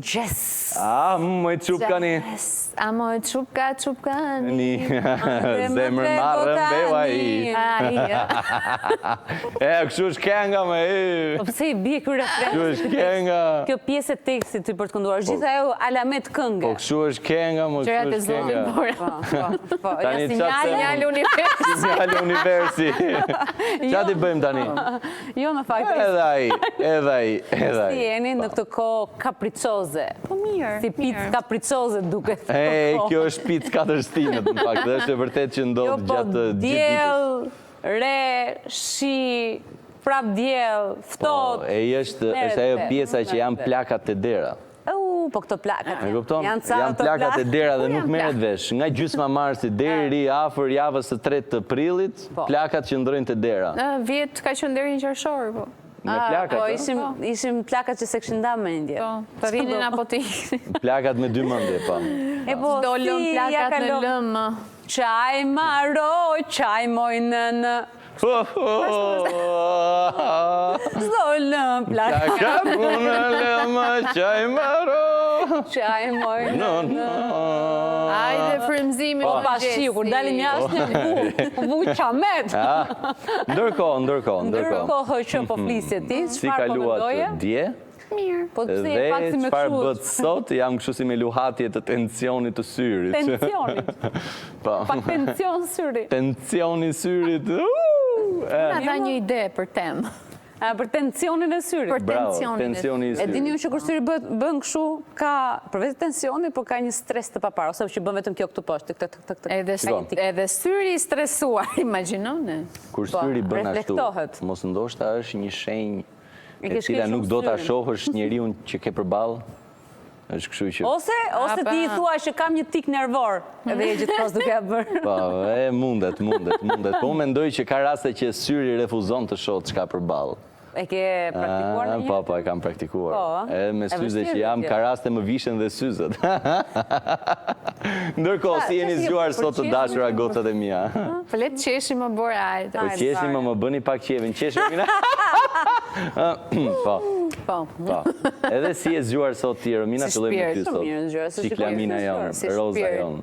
Gjes. A, moj çupkani. A moj çupkani. Zemër marrën beva i. Kështu është kenga me i. Po pse i bie ky refren? Kështu është kenga. Kjo pjesë e tekstit ty për të kënduar. Gjithë ajo alamet këngë. Po kështu është kenga, mo kështu është kenga. Po, Tani Sinjali universi. Sinjali universi. Qa ti bëjmë tani? Jo, në fakt. Edhe ai. Si jeni në këtë kohë kapricoze. Po mirë. Si picë kapricoze duket. Kjo është picë 4 stinët, në fakt, dhe është e vërtet që ndodhë gjatë gjithë ditës. Diell, re, shi, prap diell, ftohtë. Është ajo pjesa që janë plakat të dera. Po këto plakat. Janë plakat e dera dhe nuk merret vesh. Nga gjysma marsi deri ri afër javës së 3 të prillit, plakat që ndrojnë të dera. Vjet ka qenë deri në qershor, po. Me plakat, po, ishim plakat që se këshin da mendje. Po, të rinin apo të iknin. Plakat me 2 mendje, po. E po, dolën plakat në lëmë. Qaj maro, qaj moj nënë. Dolën plakat. Plakat mu në lëmë, qaj maro. Qaj moj nënë. Ajde frymëzimi. Po, pashi, kur dalin jashtë një vu qamet. Ndërkohë që po flisje ti, si çfarë po mendoje? kaluat dje? Mirë. Po pse e pak si me çfarë kështu? bët sot, jam kështu si me luhatje të tensionit të syrit. Tensionit. Pak tension syri. Tensioni syrit. Na dha një ide për temë. Për tensionin e syrit. Për tensioni i E dini ju syrit. që kur syri bën kështu, ka përveç tensioni, por ka një stres të papar, ose që bën vetëm kjo këtu poshtë. Edhe syri i stresuar, imagjinone. Kur syri bën ashtu, reflektohet. mos ndoshta është një shenjë E e ke cila shkel nuk shumë do ta syrin. shohësh njeriu që ke përballë. Është kështu që Ose ti i thua që kam një tik nervor, edhe je gjithkohës duke ja bërë. po, mundet. Po unë mendoj që ka raste që syri refuzon të shohë çka përballë. E ke praktikuar në një? Po, e kam praktikuar. Po, Edhe me syze që jam, ka raste më vishen dhe syzet. Ndërkohë, si jeni zgjuar sot të dashura gocat e mia? Po le të qeshim më bore ajde. Po qeshim më bëni pak qevin. Qeshim mina. Po. Edhe si e zgjuar sot ti, Romina, fillojmë me ty sot. Si Klamina jon, Roza jon.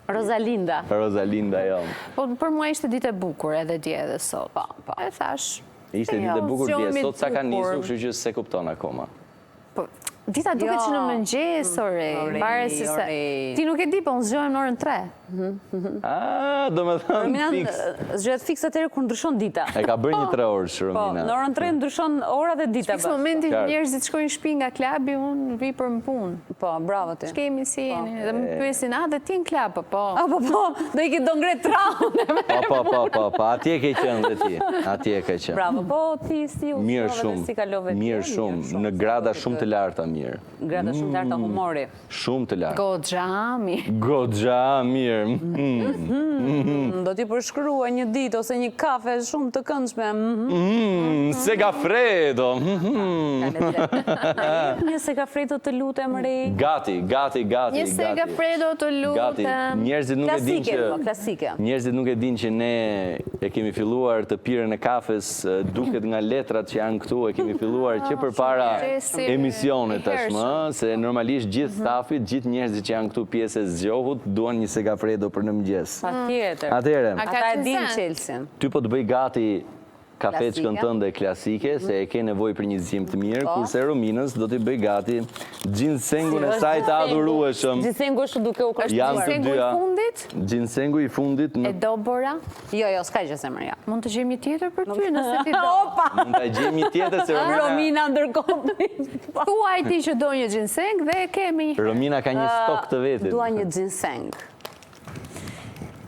Rosalinda. Rosalinda jon. Po për mua ishte ditë e bukur edhe dje edhe sot. Po. E thash. Ishte ditë e bukur dje, sot sa ka bukur. nisur, kështu që se kupton akoma. Po, dita duket që në mëngjes, ore. Bare se sa. Ti nuk e di, po unë zgjohem në orën 3. Do me thënë fix. Zgjohet fix atëherë kur ndryshon dita. E ka bërë një 3 orësh, Po, Romina. në orën 3 ndryshon ora dhe dita. Fix momentin njerëzit shkojnë shtëpi nga klubi, unë vi për më punë. Po, bravo ti. Shkemi si jeni, dhe më pyesin, dhe ti në klub, po. Do ngret traun. Po, atje ke qenë dhe ti. Atje ke qenë. Bravo, po ti si u si kalove. Mirë shumë, në grada shumë të larta mirë. Grada shumë të larta humori. Shumë të larta. Goxha mirë. Mirë. Do t'i përshkrua një ditë ose një kafe shumë të këndshme. Segafredo. Një segafredo të lutem re. Gati. Një segafredo të lutem. Njerëzit nuk e din që klasike. Njerëzit nuk e din që ne e kemi filluar të pirën e kafes duket nga letrat që janë këtu, e kemi filluar që përpara emisionet tashmë, se normalisht gjithë stafit, gjithë njerëzit që janë këtu pjesë e zgjohut duan një segafredo për në mëngjes. Patjetër. Atëherë, Ata e din Chelsea. ty po të bëj gati kafeçkën tënde klasike, se e ke nevojë për një zgjem të mirë, kurse Rominës do t'i bëj gati gjinsengun e saj të adhurueshëm. Gjinsengu është duke u Janë të Gjinsengu i dyja. fundit? Gjinsengu i fundit E do bora? Jo, s'ka gjë zemër, ja. Mund të gjejmë një tjetër për ty nëse ti do. Opa! Mund ta gjejmë një tjetër se Romina ndërkohë. Thuaj ti që do një ginseng dhe e kemi. Romina ka një stok të vetit. Dua një ginseng.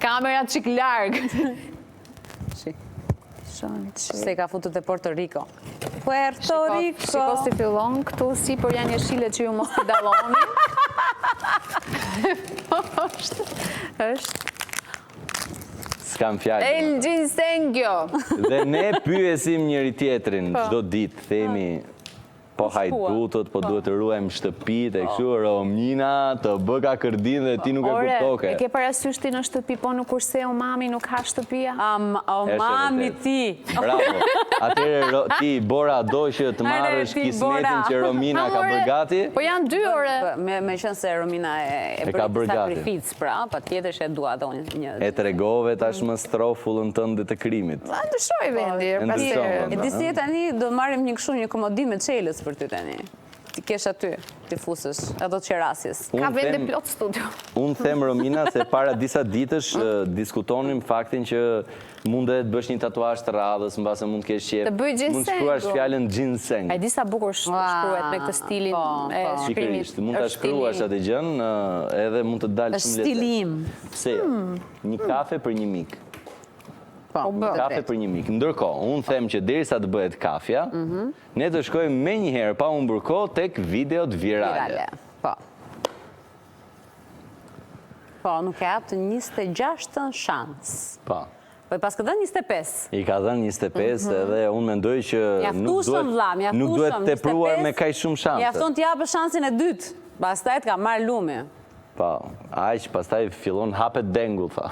Kamera çik larg. Se ka futur te Puerto Rico. Puerto Rico. Shiko si fillon këtu, si për janë jeshile që ju mos t'i dalloni. Është. S'kam fjalë. El ginsengjo. Dhe ne pyesim njëri tjetrin çdo ditë, themi po hajdutët, po duhet të ruajmë shtëpit, e kështu, Romina, të bë ka kërdin dhe ti nuk e kuptoke. E ke parasysh ti në shtëpi, po nuk kurse o mami nuk ha shtëpia? O mami ti. Bravo. Atëre ti, Bora, do që të marrësh ti, kismetin që Romina ka bërë gati? Po janë 2 ore. Me qënë se Romina e ka bërë gati. sakrificë, pra, pa tjetër që e dua do një... E tregove tashmë strofullën tënde të krimit. Ndryshoj vendi. E disi tani do marrim një kështu një komodim me çelës për ty tani. Ti kesh aty, ti fusësh, ato të qerasjes. Ka vende plot studio. Unë them, Romina, se para disa ditësh diskutonim faktin që mundet të bësh një tatuazh të radhës, mbase mund të kesh qejf. Të bëj ginseng. Mund të shkruash fjalën ginseng. Ai di sa bukur shkruhet me këtë stilin e shkrimit. Pikërisht, mund ta shkruash atë gjën, edhe mund të dalë shumë lehtë. Stilim. Pse? Një kafe për një mik. Një kafe për një mik. Ndërkohë, unë them që derisa të bëhet kafja, ne të shkojmë me njëherë pa humbur kohë tek videot virale. Po. Po, nuk e hap të 26-ën shans. Po. Po, pas këtë 25. I ka dhënë 25 edhe unë mendoj që nuk duhet të tepruar me kaq shumë shanse. Mjafton të japë shansin e dytë. Pastaj të ka marrë lumi. Po, aq pastaj fillon hapet dengu, tha.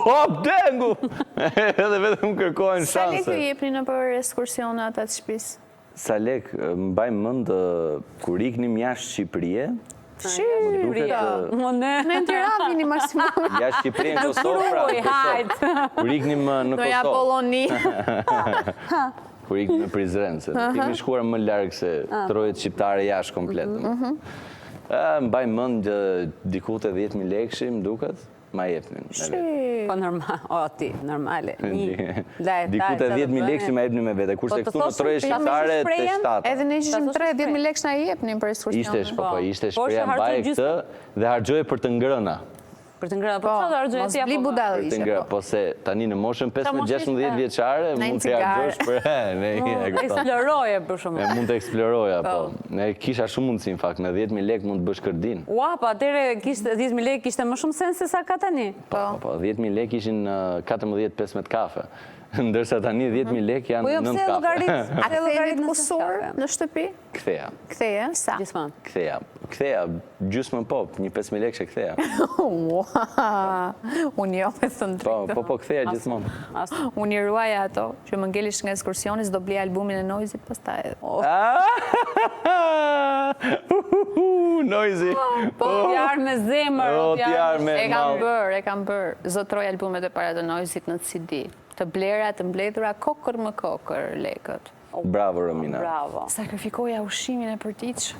Hop dengu! Edhe vetëm kërkojnë Sa shanse. lekë ju jepni në për ekskursione atë të shtëpisë? Sa lek, mbaj mend kur iknim jashtë Shqipërie, Në Në Tiranë vini maksimum. jashtë Shqipërie në Kosovë, pra, në Kosovë. Kur iknim në Doja Kosovë, Poloni. kur iknim në Prizrense, nuk kemi shkuar më larg se trojet shqiptare jashtë komplet. Mbaj mend diku te 10.000 lekësh, më duket, ma jepnin. Po normal, o ti, normale. Diku te 10.000 lekësh ma jepnin me vete, kurse këtu në trojet shqiptare te 7. Edhe ne ishim 10.000 lekë na jepnin për ekskursione. Ishte shpreha mbaj këtë dhe harxoje për të ngrëna. Për të ngrëna, po çfarë argjë ti apo? Bli budall Për të ishte. ngrëna, po se tani në moshën 15-16 vjeçare mund të harxosh për Eksploroje për shumë. mund të eksploroja, po. Ne kisha shumë mundësi, në fakt, me 10.000 lekë mund të bësh kërdin. Ua, po atëre 10.000 lekë kishte më shumë sens se sa ka tani. Po, 10.000 lekë ishin 14-15 kafe. Ndërsa tani 10.000 lekë Po jo, janë 9 pse kafe. llogarit? A ktheheni të kusur në shtëpi? Ktheja. Ktheje, sa? Gjithmonë. Ktheja, gjysmën po, një 5.000 lekë që ktheja. Unë jo me thënë drejtë. Po, ktheja gjithmonë. Unë i ruaja ato, që më ngelish nga ekskursionis, do blija albumin e Noizit, pastaj. Noizi. Po, t'jarë me zemër. T'jarë me E kam bërë. Zotroj albumet e para të Noizit në CD. Të blera, të mbledhura, kokër më kokër lekët. Bravo, Romina. Bravo. Sakrifikoja ushimin e përtiq.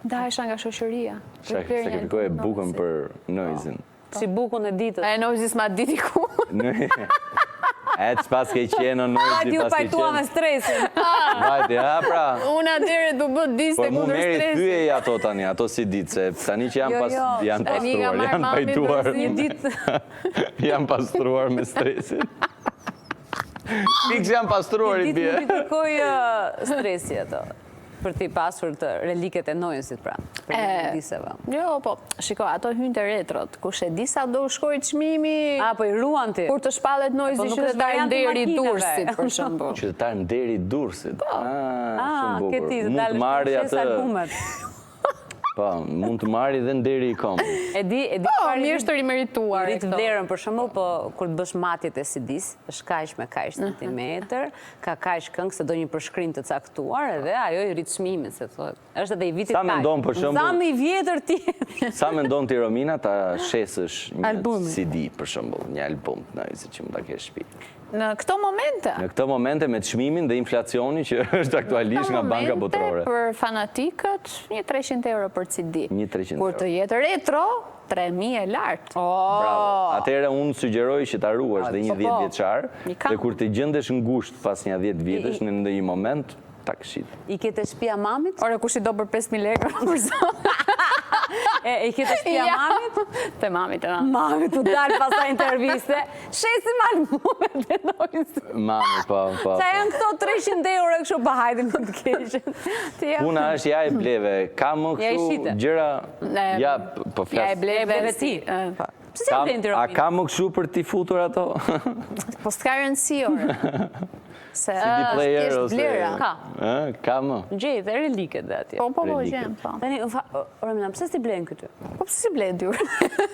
Ndahesha nga shoqëria. Sakrifikoje bukën për Noizin. Si bukun e ditës. E Noizi s'ma diti ku. E që pas ke qenë, Noizi Hajde ju pas ke pajtua me qenë. stresin. Vajte, pra. Unë atyre du bët diste Por mu kundër meri stresit. thyej ato tani, ato si ditë, se tani që janë pastruar, janë pajtuar. Një ditë. Janë pastruar me stresin. Pikë që janë pastruar i Një ditë bje. modifikoj stresi ato. Për t'i pasur të reliket e Noisit, pra. Për një diseve. Jo, po, shiko, ato hynë të retrot, kush e disa do shkoj çmimi, A, po i ruan ti. kur të shpalet Noizi Po, nuk është qytetar varianti nderi makinave. Durrësit, për shembull. Qytetar nderi Durrësit. Shumë bukur. Këti, Mund të marri atë, albumet. po, mund të marri dhe nderi i kom. E di Po, mirë është të rimerituar. Rritë vlerën për shembull, po kur të bësh matjet e CD-s, është kaq me kaq centimetër, ka kaq këngë se do një përshkrim të caktuar edhe ajo i rrit çmimin, se thotë. Është edhe i vitit Sa mendon, për shembull- Sa më i vjetër ti. Sa mendon ti, Romina, ta shesësh një Albumin. CD, për shembull, një album të Noizit që mund ta kesh shtëpi. Në këto momente. Në këto momente me çmimin dhe inflacioni që është aktualisht nga banka botërore. Për fanatikët, një 300 euro për CD. Një 300 Kur euro. të jetë retro, 3.000 e lartë. Bravo. Atëherë unë sugjeroj që ta ruash dhe një po, 10 vjeçar, një kam. dhe kur të gjendesh ngusht pas një 10 vjetësh në ndonjë moment, ta këshit. I kete shtëpia mamit? Ore, kush i do për 5.000 lekë për zonë? I kete shtëpia mamit? Te mamit, e Mamit u dalë pasaj interviste. Shesim albumet e Noisit. Mami, po. Sa janë këto 300 euro kështu pa hajde më të keqen. Puna është ja e bleve, ka më Ja i kështu shite. gjëra, ja, po Ja e flas. bleve ti. Pse si vlen ti, A Romina? ka më kështu për t'i futur ato? Po s'ka rëndësi, ore. CD player ose... Blera. Ka më. Gjej, dhe reliket dhe atje. Po, gjem, po. Tani, Romina, pëse si blen këtu? Po, pëse si blej dy?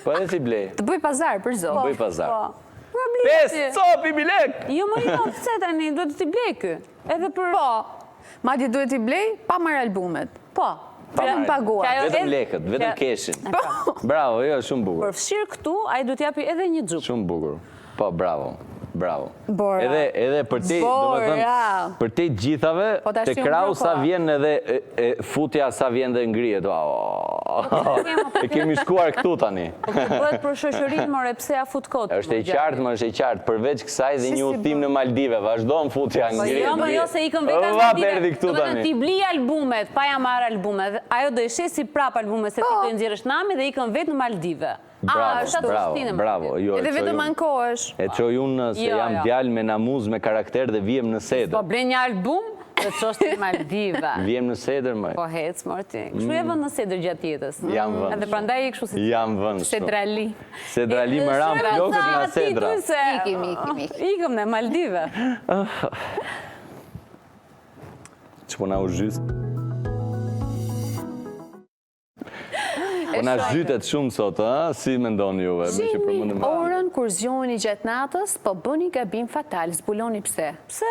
Po edhe si blej. Të bëj pazar për zotë. Bëj pazar. Po, 5 copi bilek! Jo, pëse tani, duhet të t'i blej kë? Edhe për... Po, madje duhet i blej pa marrë albumet. Po. Vetëm paguar. Vetëm lekët, vetëm keshin. Bravo, jo, shumë bukur. Për fshirë këtu, a i du t'japi edhe një xhup. Shumë bukur. Po, bravo. Bravo. Bora. Edhe për te, për te gjithave, te krau sa vjen edhe futja sa vjen dhe ngrihet. E kemi shkuar këtu tani. Bëhet për shoqërinë, more, pse ja fut kot. Është e qartë, më është e qartë. Përveç kësaj dhe një udhtim në Maldive, vazhdon futja ngrihet. Jo, se ikën vetë në Maldive. Do të t'i bli albumet, pa ja marrë albumet. Ajo do i shesi prap albumet se ti do i nxjerrësh nami dhe ikën vetë në Maldive. Bravo. Edhe vetëm ankohesh. E qoj unë se jam djalë me namuz, me karakter dhe vijem në sedër. Po ble një album dhe të qoshtë në Maldive. Vijem në sedër, mëj. Po hec, Marti. Kështu e vënd në sedër gjatë jetës. Jam vënd. Edhe prandaj i kështu si... Jam vënd. Sedrali. Sedrali më ram flokët nga sedra. Ikëm në Maldive. Që po na u zhysë? Po na zhytet shumë sot, si me ndonë juve? Orën kur zgjoni gjatë natës, po bëni gabim fatal, zbuloni pse. Pse?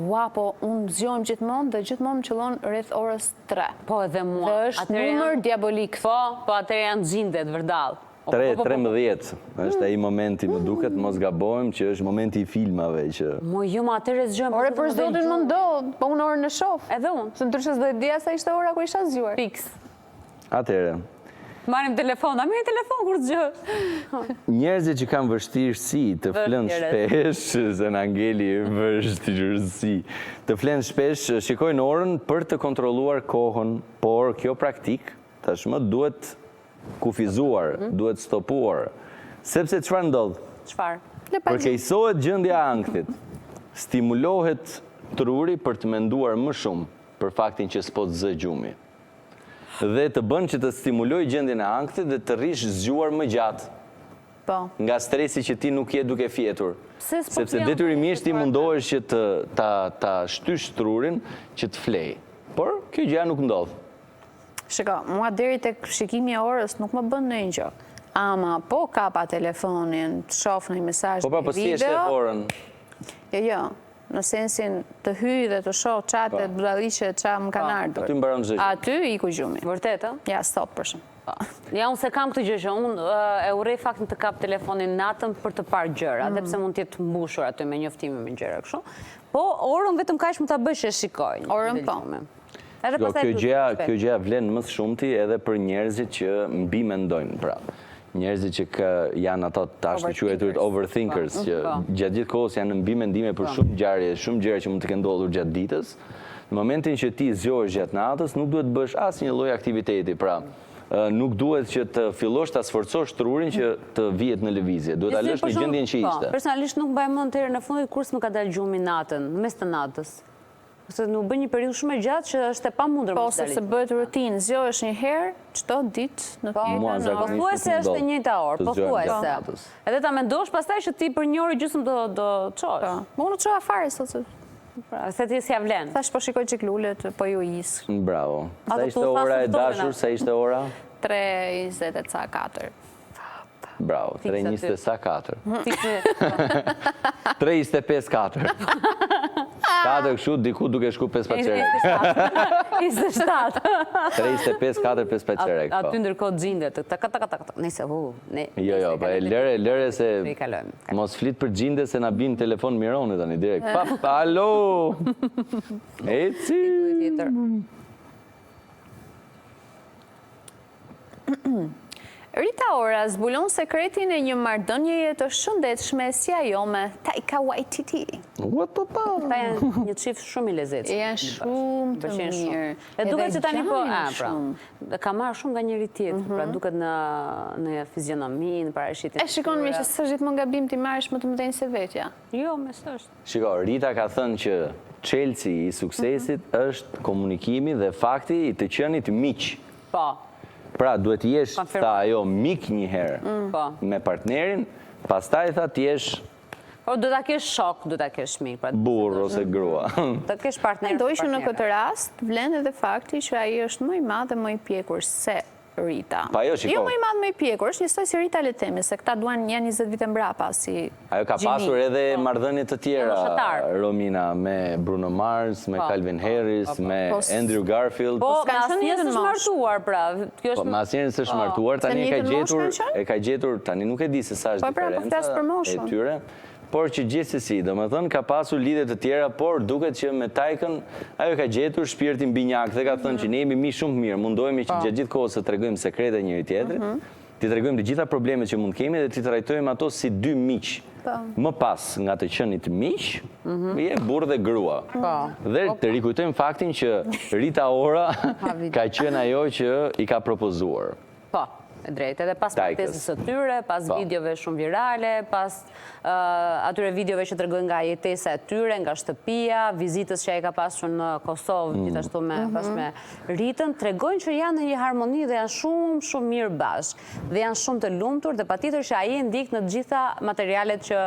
Ua, po unë zgjojmë gjithmonë dhe gjithmonë më qëllon rreth orës 3. Po edhe mua. Dhe është numër diabolik. Po atëre janë gjindet, vërdal. 3:13, është ai momenti, më duket, mos gabojmë që është momenti i filmave që... Mo ju ma atëre zgjojmë... Ore për zotin më ndodh, po unë orën në shof. Edhe unë. Se ndryshës dhe dhja sa ishte ora ku isha zgjuar. Fiks. Atëre. Marim telefon, a mirë telefon kur zgjë. Njerëzit që kanë vështirësi të flenë shpesh, se në angeli vështirësi, të flenë shpesh, shikojnë orën për të kontrolluar kohën, por kjo praktik, tashmë duhet kufizuar, duhet stopuar. Sepse çfarë ndodh? Çfarë? Përkeqësohet gjendja e ankthit, stimulohet truri për të menduar më shumë për faktin që s'po të zë gjumi. Dhe të bën që të stimuloj gjendjen e ankthit dhe të rish zgjuar më gjatë. Po. Nga stresi që ti nuk je duke fjetur. Sepse detyrimisht ti mundohesh që ta shtysh trurin që të flej. Por kjo gjë nuk ndodh. Shiko, mua deri tek shikimi e orës nuk më bën ndonjë gjë. Ama po kapa telefonin, të shoh një mesazh video. Po si është orën? Jo. Në sensin të hyj dhe të shoh qatet, budalliqe, qa më kanë ardhur. Aty mbaron zë. Aty i ku gjumi. Vërtet, Ja, stop për shumë. Ja, unë se kam këtë gjë që unë e urej faktin të kap telefonin natën për të parë gjëra, dhe pse mund t'jetë mbushur aty me njoftime me gjëra kështu. Po, orën vetëm kaq mund ta bësh e shikoj. Orën po. Kjo gjëja vlen më shumti edhe për njerëzit që mbi mendojnë, pra. Njerëzit që janë ato tash të quajturit overthinkers, që gjatë gjithë kohës janë në mbi mendime për shumë gjëra që mund të kenë ndodhur gjatë ditës. Në momentin që ti zgjohesh gjatë natës, nuk duhet bësh asnjë lloj aktiviteti, pra. Nuk duhet që të fillosh ta sforcosh trurin që të vihet në lëvizje. Duhet ta lësh në gjendjen që ishte. Personalisht nuk mbaj mend deri në fundit kur s'më ka dalë gjumi natën, në mes të natës. Se nuk bën një periudhë shumë e gjatë që është e pamundur mos dalit. Po, se bëhet rutinë, zgjohesh një herë çdo ditë në tjetër. Pothuajse është e njëjta orë, pothuajse. Edhe ta mendosh pastaj që ti për një orë gjysmë do çosh. Po, unë çova fare sot. Se ti s'ja vlen. Thash po shikoj çik lulet, po ju is. Bravo. Sa ishte ora e dashur, sa ishte ora? 3:24. Bravo, 3:24. 3:25. 4 kështu, diku duke shku 5 qerek. 27. 3:25, 5 qerek. Aty ndërkohë xhindet. Nëse Jo, pa lëre se mos flit për xhinde se na bin telefon Mironi tani direkt. Alo. Eci. Rita Ora zbulon sekretin e një marrëdhënieje të shëndetshme si ajo me Taika Waititi. Ta janë një çift shumë i lezetshëm. Janë shumë të mirë. E duket se tani po, ka marrë shumë nga njëri tjetri, pra duket në fizionomi, në parashitjen. E shikon me që s'është gjithmonë gabim ti marrësh më të mëdhenj se vetja. Jo, me s'është. Shiko, Rita ka thënë që çelësi i suksesit është komunikimi dhe fakti i të qenit miq. Po. Pra, duhet jesh, tha ajo, mik një herë me partnerin, pastaj tha t'jesh Por do ta kesh shok, do ta kesh mik. Burr ose grua. Do kesh partner. Mendoj që në këtë rast vlen edhe fakti që ai është më i madh dhe më i pjekur se Rita. Jo më i madh, më i pjekur, është njësoj si Rita le të themi, se këta duan janë 20 vite mbrapa si. Ajo ka pasur edhe marrëdhënie të tjera, Romina, me Bruno Mars, me Calvin Harris, me Andrew Garfield. Po, me asnjërin s'është martuar, pra. Po, me asnjërin s'është martuar, tani e ka gjetur, tani nuk e di se sa është diferenca e tyre. Por që gjithsesi, domethënë ka pasur lidhje të tjera, por duket që me Taikën ajo ka gjetur shpirtin binjak dhe ka thënë që ne jemi mi shumë të mirë, mundohemi që gjatë gjithë kohës të tregojmë sekrete njëri tjetrit, t'i tregojmë të gjitha problemet që mund kemi dhe t'i trajtojmë ato si dy miq. Më pas nga të qenit miq, je burr dhe grua. Dhe të rikujtojmë faktin që Rita Ora ka qenë ajo që i ka propozuar. Po. E drejtë, edhe pas martesës së tyre, pas videove shumë virale, pas atyre videove që tregojnë nga jetesa e tyre, nga shtëpia, vizitës që ai ka pasur në Kosovë, gjithashtu pas me Ritën, tregojnë që janë në një harmoni dhe janë shumë mirë bashkë, dhe janë shumë të lumtur, dhe patjetër që ai e ndik në të gjitha materialet që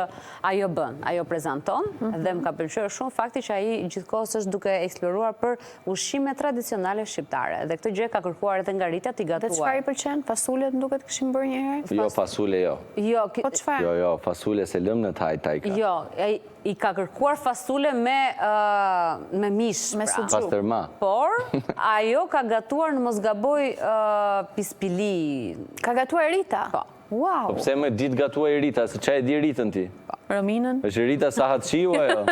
ajo bën, ajo prezanton, dhe më ka pëlqyer shumë fakti që ai gjithkohës është duke eksploruar për ushqime tradicionale shqiptare, dhe këtë gjë ka kërkuar edhe nga Rita t'i gatuar. Dhe çfarë i pëlqen? Fasule të duket këshim bërë një herë? Jo, fasule jo. Po çfarë? Jo, fasule se lëm në Tajka. Jo, i ka kërkuar fasule me mish. Me suxhu. Pastërma. Por, ajo ka gatuar në mos gaboj pispili. Ka gatuar Rita? Po. Wow. Po pse më ditë gatuaj Rita, se çaj e di Ritën ti? Rominën? Është Rita Sahatçiu ajo.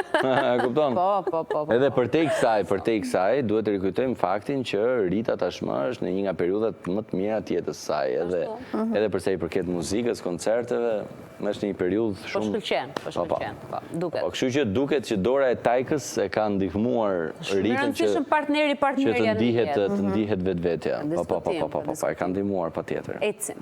Kupton? Po. Edhe për te kësaj, duhet të rikujtojmë faktin që Rita tashmë është në një nga periudhat më të mira të jetës saj, edhe përsa i përket muzikës, koncerteve, është një periudhë shumë. Po shkëlqen, duket. Po kështu që duket që dora e Tajkës e ka ndihmuar Ritën që të ndihet vetvetja. Po, e ka ndihmuar patjetër. Ecim.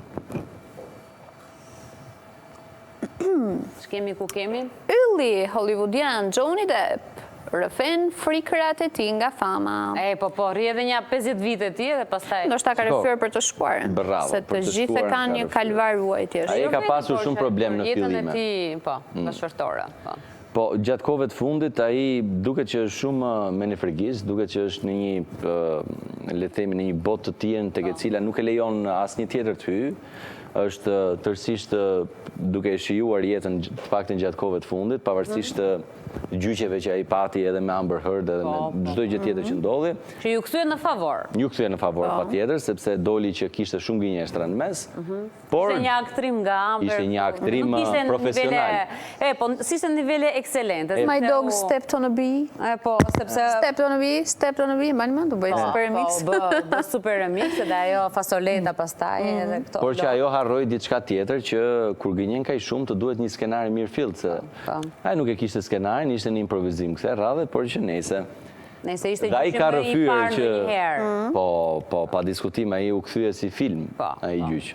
Shkemi ku kemi? Ylli hollywoodian Johnny Depp rëfen frikërat e ti nga fama. Po, rri edhe një 50 vite ti dhe pastaj... Ndoshta ka rëfyer për të shkuar. Bravo, se të gjithë kanë një kalvar ruajtjesh. Ai ka pasur shumë problem në fillime. Jetën e ti, po, bashkërtore. Po, gjatë kohëve të fundit, ai duket që është shumë menefregist, duket që është në një, le të themi, në një botë të tjetër tek e cila nuk e lejon asnjë tjetër të hyjë. Është tërësisht duke e shijuar jetën të paktën gjatë kohëve të fundit, pavarësisht gjyqeve që ai pati edhe me Amber Heard edhe me çdo gjë tjetër që ndodhi. Që ju kthye në favor. Ju kthye në favor patjetër, sepse doli që kishte shumë gënjeshtra në mes. Por ishte një aktrim nga Amber. Ishte një aktrim profesional. Po, si ishte nivele ekselente. My dog stepped on a bee. Po, sepse stepped on a bee, mbani mend u bëj super remix. Bë super remix edhe ajo fasoleta pastaj edhe këto. Por që ajo harroi diçka tjetër që kur gënjen kaq shumë të duhet një skenar mirë fillt se ai nuk e kishte skenar, ishte një improvizim kësaj radhe, por që nejse. Nejse ishte gjyqi më i parë në një herë. Po, pa diskutim, ai u kthye si film, ai gjyq.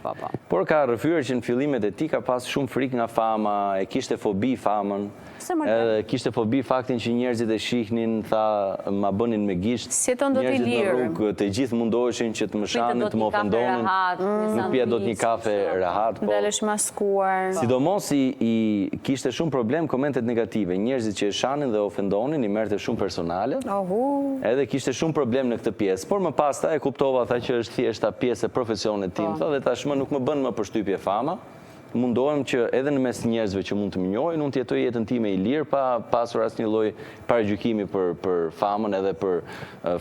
Por ka rrëfyer që në fillimet e tij ka pas shumë frikë nga fama, e kishte fobi famën. Edhe kishte fobi faktin që njerëzit e shihnin, tha, ma bënin me gisht. Njerëzit në rrugë, të gjithë mundoheshin që të më shanin, të më ofendonin. Nuk pija dot një kafe rehat. Dalesh maskuar. Sidomos i kishte shumë problem komentet negative. Njerëzit që e shanin dhe ofendonin, i merrte shumë personale. Edhe kishte shumë problem në këtë pjesë. Por më pas ta e kuptova, tha që është thjesht pjesë e profesionit tim, tha, dhe tashmë nuk më bën më përshtypje fama. Mundohem që edhe në mes njerëzve që mund të më njohin, unë të jetoj jetën time i lirë pa pasur asnjë lloj paragjykimi për famën edhe për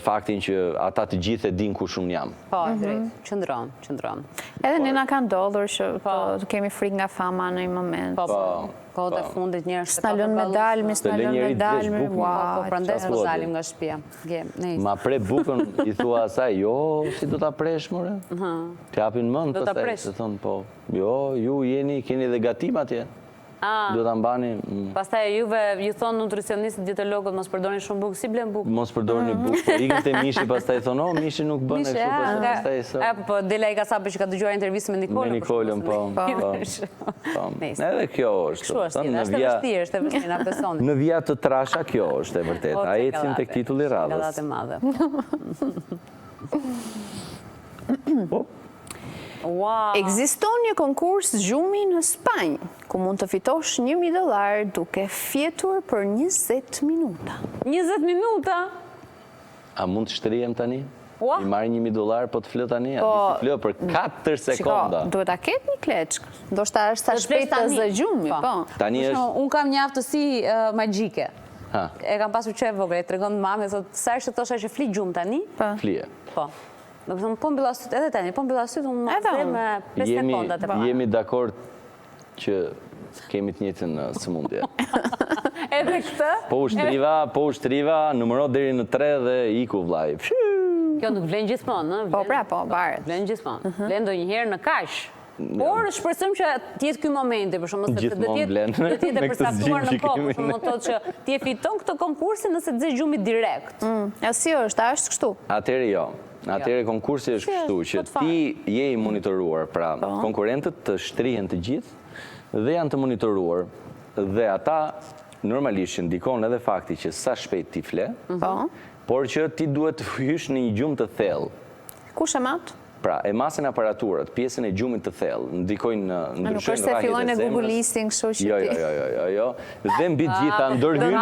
faktin që ata të gjithë e dinë kush unë jam. Po, drejt. Qëndron. Edhe ne na ka ndodhur që të kemi frikë nga fama në një moment. Po, dhe fundit njerëz s'na lën me dalmi, po prandaj s'po dalim nga shtëpia. Ma pre bukën, i thua asaj, jo, si do ta presh more? T'japin mend pastaj, se thon po, jo, ju keni dhe gatim atje. Do ta mbani. Pastaj juve ju thon nutricionistët, dietalogët mos përdorni shumë bukë, si blen bukë? Mos përdorni bukë. Ikën te mishi pastaj thonë, mishi nuk bën kështu pastaj. Po dela i ka sapo që ka dëgjuar intervistën me Nikolën. Me Nikolën, po. Edhe kjo është. Është vështirë, na besoni. Në vija të trasha kjo është e vërtetë. A ecim tek titulli i radhës. Gallate madhe. Ekziston një konkurs gjumi në Spanjë, ku mund të fitosh $1.000 duke fjetur për 20 minuta. 20 minuta? A mund të shtrihem tani? I marrë $1.000 po të flë tani? A di si flë për 4 sekonda? Duhet a ketë një kleçk. Do shta është sa shpejt të zë gjumi, po. Tani është... Unë kam një aftësi magjike. E kam pasur që e vogre, e tregon mame, thotë, sa është të tosha që fli gjumë tani? Flije. Po. Do përshëm, po mbila sytë, edhe tani, po mbila sytë, unë më dhe me 5 sekondat e parë. Jemi dakord që kemi të njëjtën sëmundje. Edhe këtë? Po u shtriva, numëro deri në 3 dhe iku vllai. Kjo nuk vlen gjithmonë, Po pra, po, baret. Vlen gjithmonë. Vlen ndonjëherë në kaq. Por shpresojmë që t'jetë ky momenti, për shembull, sepse do t'jetë e përcaktuar në kohë, për shembull, thotë që ti e fiton këtë konkursin nëse të zë gjumi direkt. Si është, a është kështu? Atëherë jo. Atëherë konkursi është kështu që ti je i monitoruar, pra konkurrentët të shtrihen të gjithë dhe janë të monitoruar dhe ata normalisht ndikon edhe fakti që sa shpejt ti fle, por që ti duhet të hysh në një gjumë të thellë. Kush e mat? Pra, e masën aparaturat, pjesën e gjumit të thellë, ndikojnë në ndryshojnë rrahjet e zemrës. Nuk është se fillojnë e Google listing, kështu që ti. Jo. Dhe mbi të gjitha ndërhyn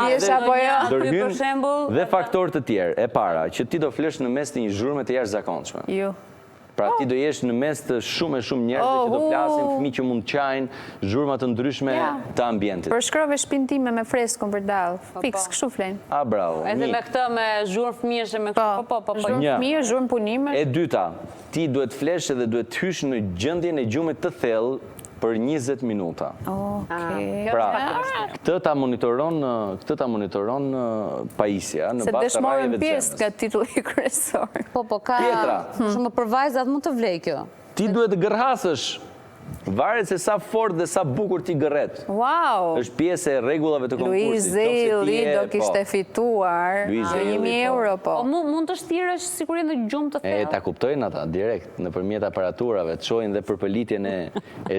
dhe faktorë të tjerë. E para, që ti do flesh në mes të një zhurme të jashtëzakonshme. Pra ti do jesh në mes të shumë njerëzve që do flasin, fëmijë që mund qajnë, zhurma të ndryshme të ambientit. Përshkrove shtëpinë time me freskën për dall. Fiks, kështu flen. Bravo. Edhe me këtë me zhurmë fëmijësh me këtë. Po. Zhurmë fëmijë, zhurmë punime. E dyta, ti duhet flesh edhe duhet hysh në gjendjen e gjumit të thellë për 20 minuta. Pra, këtë ta monitoron pajisja në bazë të rrahjeve të zemrës. Se dëshmorën pjesë nga titulli kryesor. Po, ka shumë për vajzat mund të vlej kjo. Ti duhet gërhasësh, varet se sa fort dhe sa bukur ti gërret. Wow! Është pjesë e rregullave të konkursit. Luiz Zelli do kishte fituar €1.000, po. Mund të shtirësh sigurisht në gjumë të thellë. Ta kuptojnë ata direkt nëpërmjet aparaturave, të shohin dhe përpëlitjen e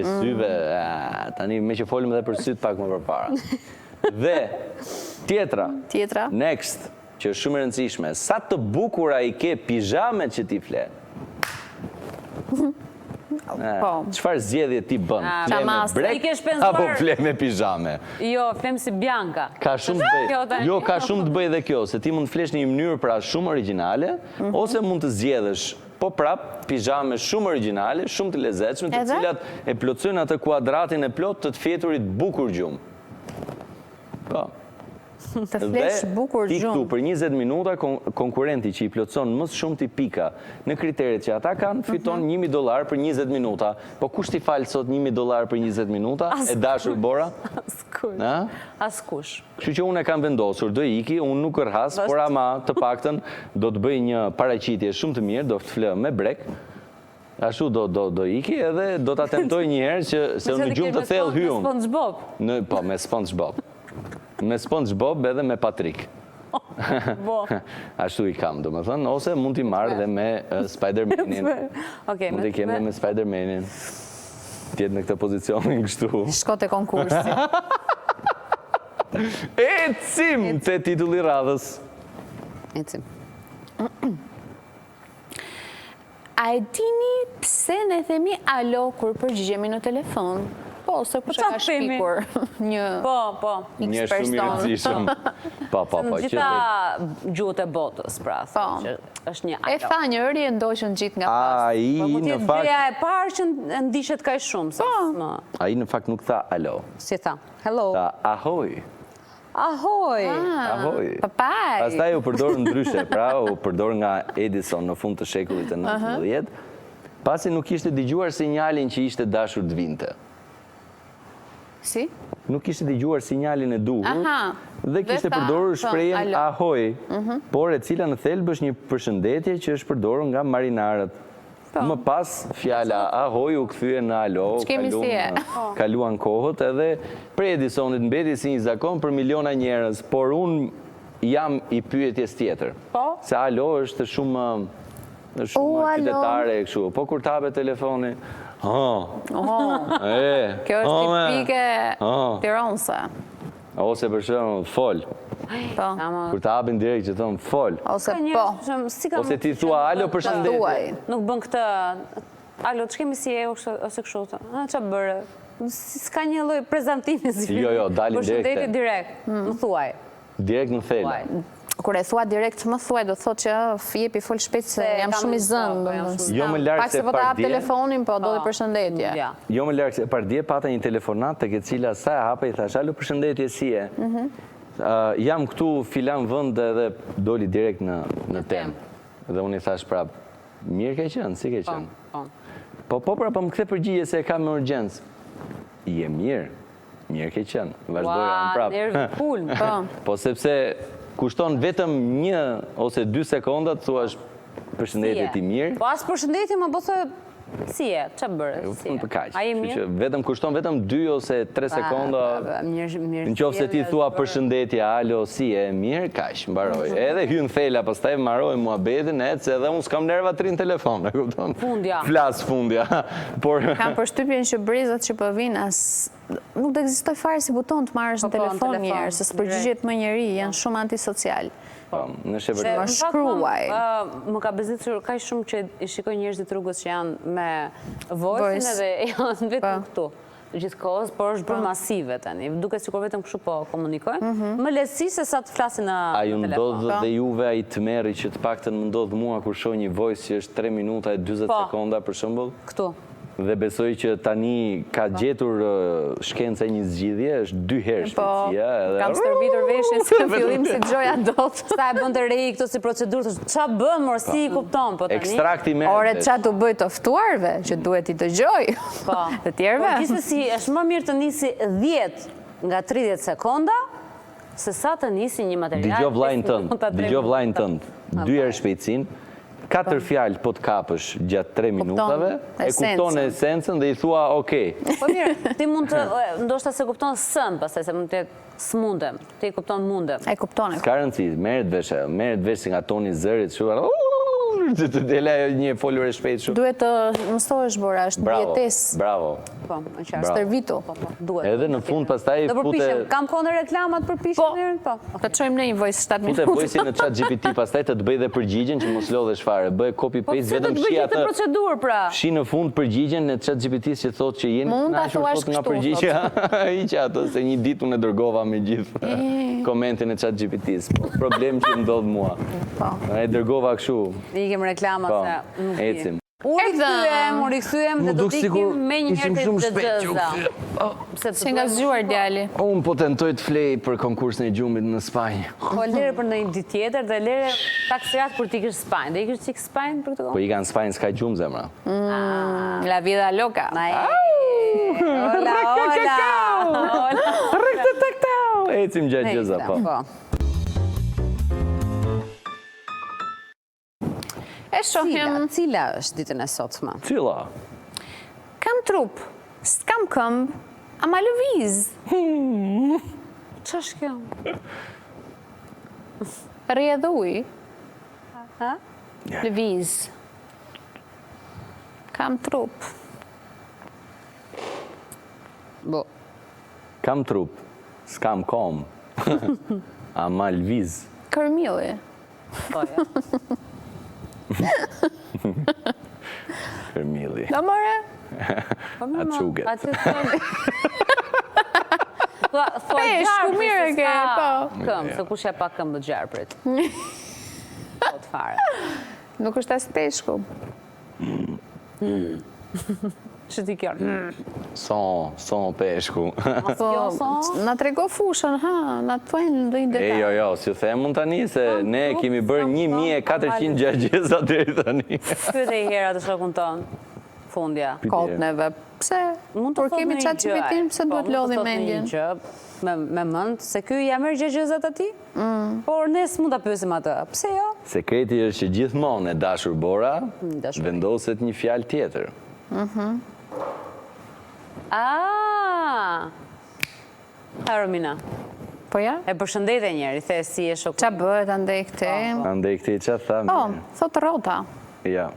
syve. Tani me që folim edhe për syt pak më përpara. Dhe tjetra, next, që është shumë e rëndësishme, sa të bukura i ke pijamet që ti fle. Çfarë zgjedhje ti bën? Fle me brek apo fle me pijame? Jo, flem si Bianca. Ka shumë të bëj dhe kjo, se ti mund të flesh në një mënyrë pra shumë origjinale, ose mund të zgjedhësh po prap pijame shumë origjinale, shumë të lezetshme, të cilat e plotësojnë atë kuadratin e plot të fjeturit bukur gjumë. Po. Të flesh bukur ti këtu gjumë. për 20 minuta konkurenti që i plotëson më shumë ti pika në kriteret që ata kanë, fiton $1.000 për 20 minuta. Po kush ti falë sot $1.000 për 20 minuta? E dashur Bora? Askush. Kështu që unë e kam vendosur, do iki, unë nuk kërhas, por ama të paktën do të bëj një paraqitje shumë të mirë, do të flë me brek. Ashtu do iki edhe do ta tentoj një herë që se në gjumë të thellë hyun. Me SpongeBob? Po, me SpongeBob. Me SpongeBob edhe me Patrick. Ashtu i kam, do më thënë, ose mund t'i marrë dhe me Spider-Manin. Mund t'i keme me Spider-Manin. Tjetë në këtë pozicionin kështu. Shkote konkursi. Ecim të titulli radhës. Ecim. A e dini pse ne themi alo kur përgjigjemi në telefon? Po, se kush ka shpikur një X person. Një shumë i rëndësishëm. Po. Në gjitha gjuhët e botës, pra. Është një alo. E tha një ërje ndoqën gjithë nga pas. Po mund t'jetë gjëja e parë që ndishet kaq shumë. Ai në fakt nuk tha alo. Si tha? Hello. Tha ahoj. Ahoj. Papaj. Pastaj u përdor ndryshe, pra u përdor nga Edison në fund të shekullit të 19, pasi nuk ishte dëgjuar sinjalin që ishte dashur të vinte. Si? Nuk ishte dëgjuar sinjalin e duhur dhe kishte përdorur shprehjen ahoj, por e cila në thelb është një përshëndetje që është përdorur nga marinarët. Më pas fjala ahoj u kthye në alo, kaluan kohët edhe prej Edisonit mbeti si një zakon për miliona njerëz, por unë jam i pyetjes tjetër. Se alo është shumë qytetare e kështu. Po kur tape telefoni, kjo është tipike tironse. Ose për shembull fol. Kur të hapin direkt që thonë fol. Ose po. Ose ti thua alo përshëndetje. Nuk bën këtë alo, që kemi si e ose kështu? Që bërë? S'ka një lloj prezantimi si film. Jo, dalim Përshëndetje direkt, më thuaj. Direkt në thellë. Kur e thua direkt më thuaj, do thotë që jepi fol shpejt se jam shumë i zënë. Jo më larg Pak se po ta hap telefonin, po do të përshëndetje. Jo më larg se pardje pata një telefonat tek e cila sa e hapa i thash, "Alo, përshëndetje, si je?" Jam këtu filan vend edhe doli direkt në temë. Dhe unë i thash prap, "Mirë ke qenë, si ke qenë?" Po prapë më kthe përgjigje se e kam me urgjencë. Je mirë, mirë ke qenë. Vazhdoja prapë. Nervi pul. Po sepse kushton vetëm 1 ose 2 sekonda të thuash përshëndetje ti mirë. Po as përshëndetje më thë si je, ç'a bërë? Si je? Ai mirë. Vetëm kushton vetëm 2 ose 3 sekonda. Nëse ti thua përshëndetje, alo, si je, mirë, kaq, mbaroj. Edhe hyn thela, pastaj mbaroj muhabetin, ecë edhe unë s'kam nerva të rin telefon, e kupton? Fundja. Flas fundja. Por kam përshtypjen që brezat që po vinë as nuk do ekzistoj fare si buton të marrësh në telefon njerë, se s'përgjigjet më njeri, janë shumë antisocial. Në shepër. Më shkruaj. Më ka bezitur kaq shumë që i shikoj njerëzit rrugës që janë me voice-in edhe janë vetëm këtu. Gjithkohës, por është bërë masive tani. Duke sikur vetëm kështu po komunikojnë. Më lehtësi se sa të flasin në telefon. A ju ndodh dhe juve ai tmerri që të paktën më ndodh mua kur shoh një voice që është 3 minuta e 40 sekonda për shembull? Këtu. Dhe besoj që tani ka gjetur shkenca një zgjidhje, është 2 herë shpejtësia. Kam stërvitur veshin se në fillim si gjoja dot. Sa e bën të rei këto si procedurë, qa bën, mor, si i kupton, po tani? Ekstrakti me... Ore, qa të bëj të ftuarve, që duhet i dëgjoj, të tjerve? Po, gjithsesi, është më mirë të nisi 10 nga 30 sekonda, se sa të nisi një material... Dëgjoj vllajën tënd, 2 herë shpejtësinë, 4 fjalë po të kapësh gjatë 3 minutave, e kupton esencën dhe i thua okej. Po mirë, ti mund të, ndoshta se kupton sën, pastaj se mund të s'mundem, ti kupton mundem. E kupton. S'ka rëndësi, merret vesh nga toni i zërit, shuar. Të dele një folur e shpejt shumë. Duhet të mësohesh bora, është dietes. Bravo. Po, në qartë. Stërvitu. Duhet. Edhe në fund pastaj do përpiqem. Kam kohë në reklamat përpiqem. Po. Të çojmë në një voice 7 minuta. Fute voice në ChatGPT pastaj të bëj dhe përgjigjen që mos lodhesh fare. Bëj copy paste vetëm shi atë procedurë pra. Shi në fund përgjigjen në ChatGPT që thotë që jeni kënaqur nga përgjigjja. Hiq atë se një ditë unë e dërgova me gjithë komentin e ChatGPT-s. Problem që ndodh mua. Po. E dërgova kështu. Ikem reklamat se nuk di. Ecim. U rikthyem dhe do t'ikim me një herë të dëgjëza. Se nga zgjuar djali. Unë po tentoj të flej për konkursin e gjumit në Spanjë. Po lere për në një ditë tjetër dhe lere taksirat për t'ikish Spanjë. Dhe ikish qikë Spanjë për këtë kohë? Po i kanë Spanjë s'ka gjumë zemra. La vida loca. Hola, hola. Ecim gjatë gjëza, po. E shohim... Cila është ditën e sotme? Cila? Kam trup, s'kam këmbë, ama lëviz. Qa është kjo? Rjedh uj. Lëviz. Kam trup. Bo. Kam trup, s'kam kom, ama lëviz. Kërmili. Po, ja. Kërmili. Do more? A çuget. Peshku, mire ke, po. Këmë, se kush e pa këmë dhe gjerprit. Po të fare. Nuk është as peshku. Që ti kjo? Son peshku. Na trego fushën, na të thojnë në dojnë detaj. Jo, si u them unë tani, se ne kemi bërë 1400 gjagjeza deri tani. Pyete i hera të shokun tonë, fundja. Kotë neve. Pse? Por kemi ChatGPT-n, pse duhet lodhi mendjen? Me mënd, se kjo ja merr gjagjezat ati, por ne s'mund ta pyesim atë. Pse jo? Sekreti është që gjithmonë e dashur Bora vendoset një fjalë tjetër. Romina. Po ja? E përshëndetje njeri, the si e shoku. Qa bëhet andej këte? Andej këte, qa thamë? Thotë rota. Ja.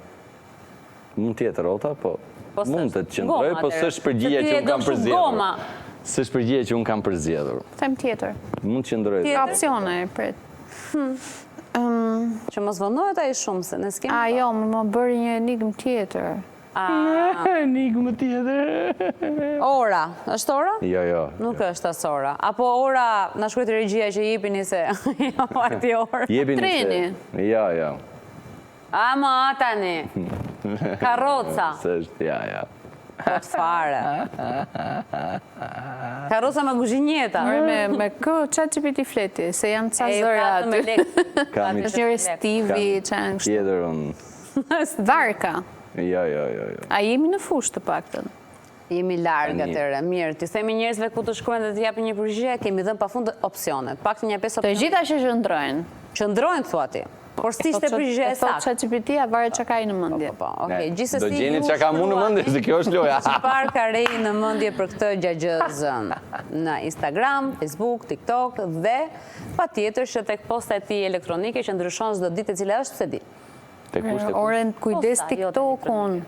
Mund tjetë rota, po mund të të qëndroj, po s'është përgjigja që unë kam përzjedhur. S'është përgjigja që unë kam përzjedhur. Them tjetër. Mund të qëndroj. Ka opcione, prit. Që mos vëndohet ai shumë, se ne s'kemi. Jo, më bërë një enigmë tjetër. Enigmë tjetër. Ora, është ora? Jo. Nuk është as ora. Apo ora, na shkruajt regjia që jepini se jo ati orë. Treni. Jo. Ama atani. Karroca. Ja. Po fare. Karroca me guzhinjeta. Me kë, qa që piti fleti, se janë ca zëra aty. Është njëri Stivi, që janë kështë. Tjetër unë. Varka. Jo. A jemi në fushë të paktën? Jemi largë atërë. Mirë, të themi njerëzve ku të shkruajnë dhe të japin një përgjigje, kemi dhënë pafund opsionet. Paktën një 5 opsionet. Të gjitha që qëndrojnë. Qëndrojnë, thua ti. Por s'ishte përgjigje e saktë. E thot ChatGPT-a varet që ka i në mëndje. Okej, gjithsesi do gjeni që ka mu në mëndje, se kjo është loja. Çfarë ka rej në mëndje për këtë gjagjëzën në Instagram, Facebook, TikTok dhe patjetër që tek posta e tij elektronike që ndryshon çdo ditë e cila është, se di. Oren, kujdes TikTokun,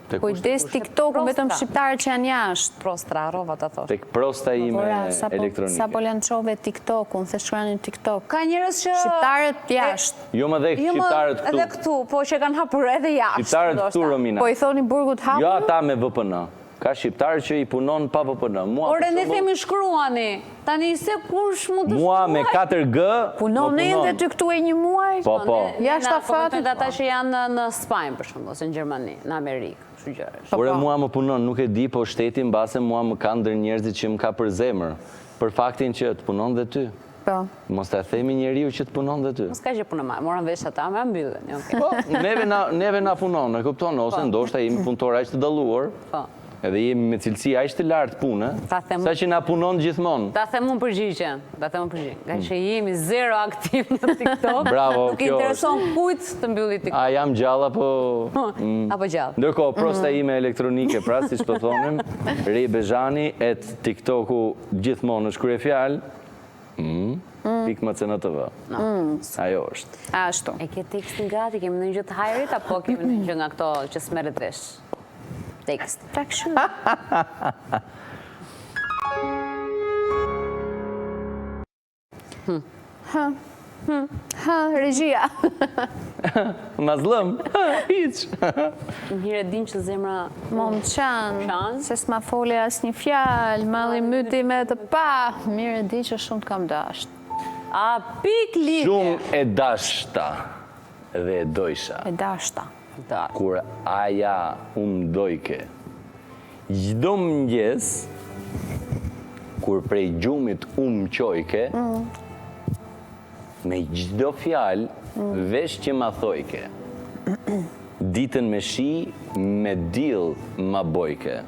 vetëm shqiptarët që janë jashtë. Prostra, rova të thosh. Tek prosta ime elektronike. Sa po lançove TikTokun, the shkruanin TikTok. Ka njerëz që... Shqiptarët jashtë. Jo më dhe shqiptarët këtu. Edhe këtu, po që kanë hapur edhe jashtë. Shqiptarët këtu, Romina. Po i thoni burgut hapur? Jo ata me VPN. Ka shqiptarë që i punon pa VPN. Ore, ne themi shkruani. Tani se kush mund të shkruaj? Mua me 4G punon edhe ty këtu e një muaj? Po. Jashtë afatit? Ata që janë në Spanjë, për shumë, ose në Gjermani, në Amerikë. Ore, mua më punon, nuk e di, po shtetin base mua më ka ndër njerëzit që më ka për zemër. Për faktin që të punon dhe ty. Po. Mos të themi njeriu që të punon dhe ty. Mos ka që punon ma, morën vesh ata, me mbyllën. Po, neve na punon, e kupton, ose ndoshta jemi punëtor aq të dalluar. Edhe jemi me cilësi aq të lartë punë, sa që na punon gjithmonë. Ta them unë përgjigjen, nga që jemi zero aktiv në TikTok. Bravo, nuk intereson kujt të mbylli TikTok. A jam gjalla, po... Apo gjallë. Ndërkohë, prosta ime elektronike, pra, si që po thonim, Rej Bezhani, et TikToku gjithmonë në shkruaj fjalë, @MCNTV. Ajo është. Ashtu. E ke tekstin gati, kemi në gjë të hajrit, apo kemi në gjë nga këto që s'merret vesh? Tekst. Tak shumë. Regjia. Mazlëm, hiq. Njëre din që zemra... Mom qanë, se s'ma foli as një fjalë, malli myti me të pa, mire di që shumë t'kam dasht. A pik lidhje. Shumë e dashta dhe e dojsha. E dashta. Kur aja dojke. Gjdo mëngjes, kur prej gjumit qojke, me gjdo fjalë vesh që ma thojke. Ditën me shi, me dill ma bojke.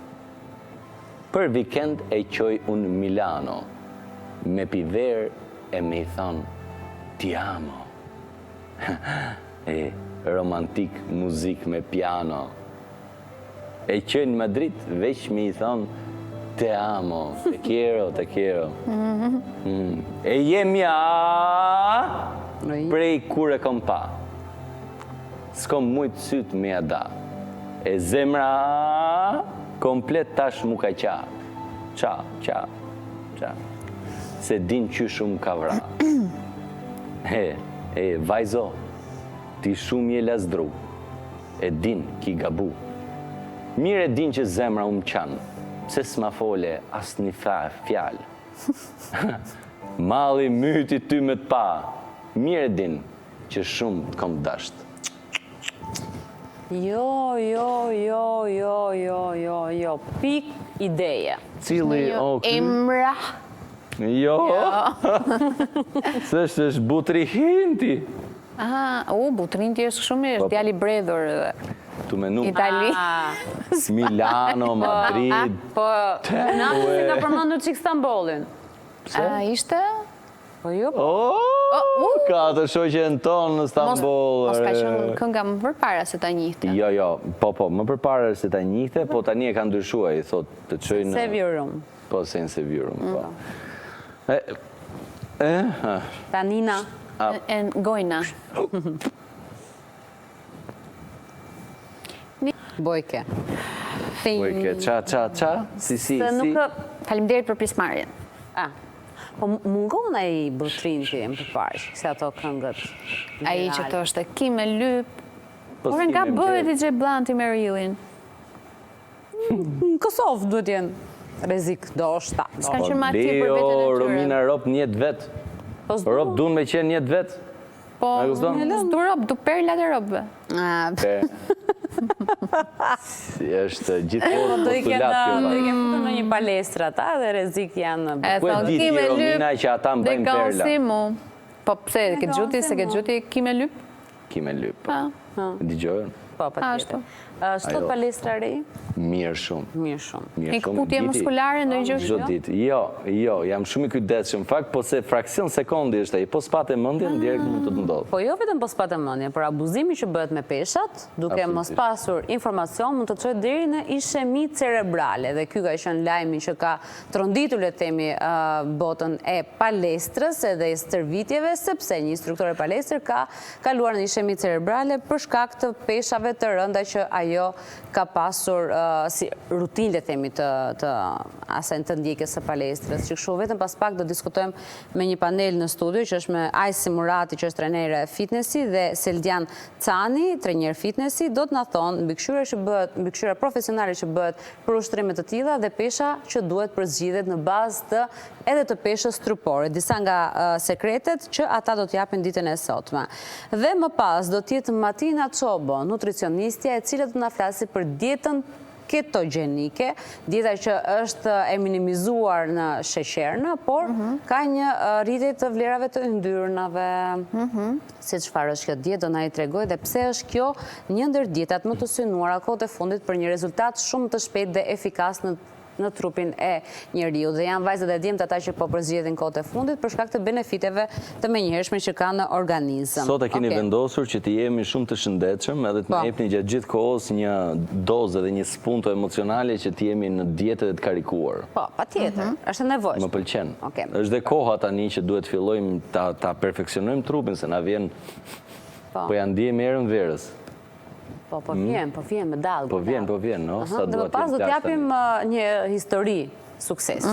Për vikend e qoj unë Milano, me piver e me i thonë, ti amo. Romantik muzik me piano. E qënë në Madrid, veç me i thonë, te amo, te quiero. E jemja prej kur e kom pa. S'kom mujtë sytë me ada. E zemra komplet tash mu ka qa. Qa. Se din që shumë ka vra. Vajzo, ti shumë je lazdru. E din ki gabu. Mire din që zemra qanë, se s'ma fole as një fjallë. Mali myti ty me t'pa, mire din që shumë t'kom dasht. Jo, pik ideja. Cili, Emra. Jo, se është butri hinti. Butrin ti është shumë mirë, djali bredhur edhe. Tu menu. Itali. Milano, Madrid. Po, në atë se ka përmendur çik Stambollin. Ishte? Po jo. Ka të shoqen tonë në Stamboll. Mos ka qenë kënga më përpara se ta njihte. Jo, po, më përpara se ta njihte, po tani e ka ndryshuar, i thot të çoj në Save your room. Po, Save your room, po. Tanina. Gojna. Bojke. Qa, si. Faleminderit për pjesëmarrjen. Po mungon ai butrin ti më përpara, se ato këngët. Ai që to është e ki me lyp. Por nga bëhet i Gjej Blanti me Rilin. në Kosovë duhet jenë rrezik, do shta. S'ka qenë ma tje për vetën e tyre. Romina, Rop njët vetë. Rop dun me qenë njët vetë. Po, s'du Rop, du perlat e Ropve. është gjithë do i kemë futur në një palestra ta dhe rrezik janë. Ku e diti Romina që ata mbajnë perla? Po pse, ke gjuti, se ke gjuti Kime Lyp? Kime Lyp, digjojnë. Po, pa tjetër. Shtot palestra re? Mirë shumë. Mirë shumë. Ke këputje muskulare në gjë? Çdo ditë. Jo, jam shumë i kujdesshëm. Fakt, po se fraksion sekundi është ai, po s'patë mendjen direkt mund të ndodh. Po jo vetëm po s'patë mendjen, por abuzimi që bëhet me peshat, duke mos pasur informacion, mund të çojë deri në ishemi cerebrale dhe ky ka qenë lajmi që ka tronditur le të themi botën e palestrës edhe e stërvitjeve, sepse një instruktor e palestrë ka kaluar në ishemi cerebrale për shkak të peshave të rënda që ajo ka pasur si rutinë, le themi, të asaj të ndjekjes së palestrës. Që kështu vetëm pas pak do diskutojmë me një panel në studio që është me Ajsi Murati, që është trajnere fitnessi, dhe Seldian Cani, trajner fitnessi, do të na thonë mbikëqyrja profesionale që bëhet për ushtrime të tilla dhe pesha që duhet përzgjidhet në bazë edhe të peshës trupore. Disa nga sekretet që ata do t'japin ditën e sotme. Dhe më pas do t'jetë Matina Çobo, nutricionistja, e cila do na flasi për dietën ketogjenike, dieta që është e minimizuar në sheqernë, por ka një rritje të vlerave të yndyrnave. Se çfarë është kjo dietë, do na i tregoj dhe pse është kjo një ndër dietat më të synuara kohët e fundit për një rezultat shumë të shpejtë dhe efikas në trupin e njeriu. Dhe janë vajzat e djemtë ata që po përzgjedhin kohët e fundit për shkak të benefiteve të menjëhershme që ka në organizëm. Sot e keni vendosur që të jemi shumë të shëndetshëm edhe të na jepni gjatë gjithë kohës një dozë dhe një spunto emocionale që të jemi në dietë dhe të karikuar. Po, patjetër, është nevojshme. Më pëlqen. Është dhe koha tani që duhet fillojmë ta perfeksionojmë trupin, se na vjen po ja ndjejmë erën verës. Po vjen me dallë. Po vjen, no? Dhe më pas do t'japim një histori suksesi.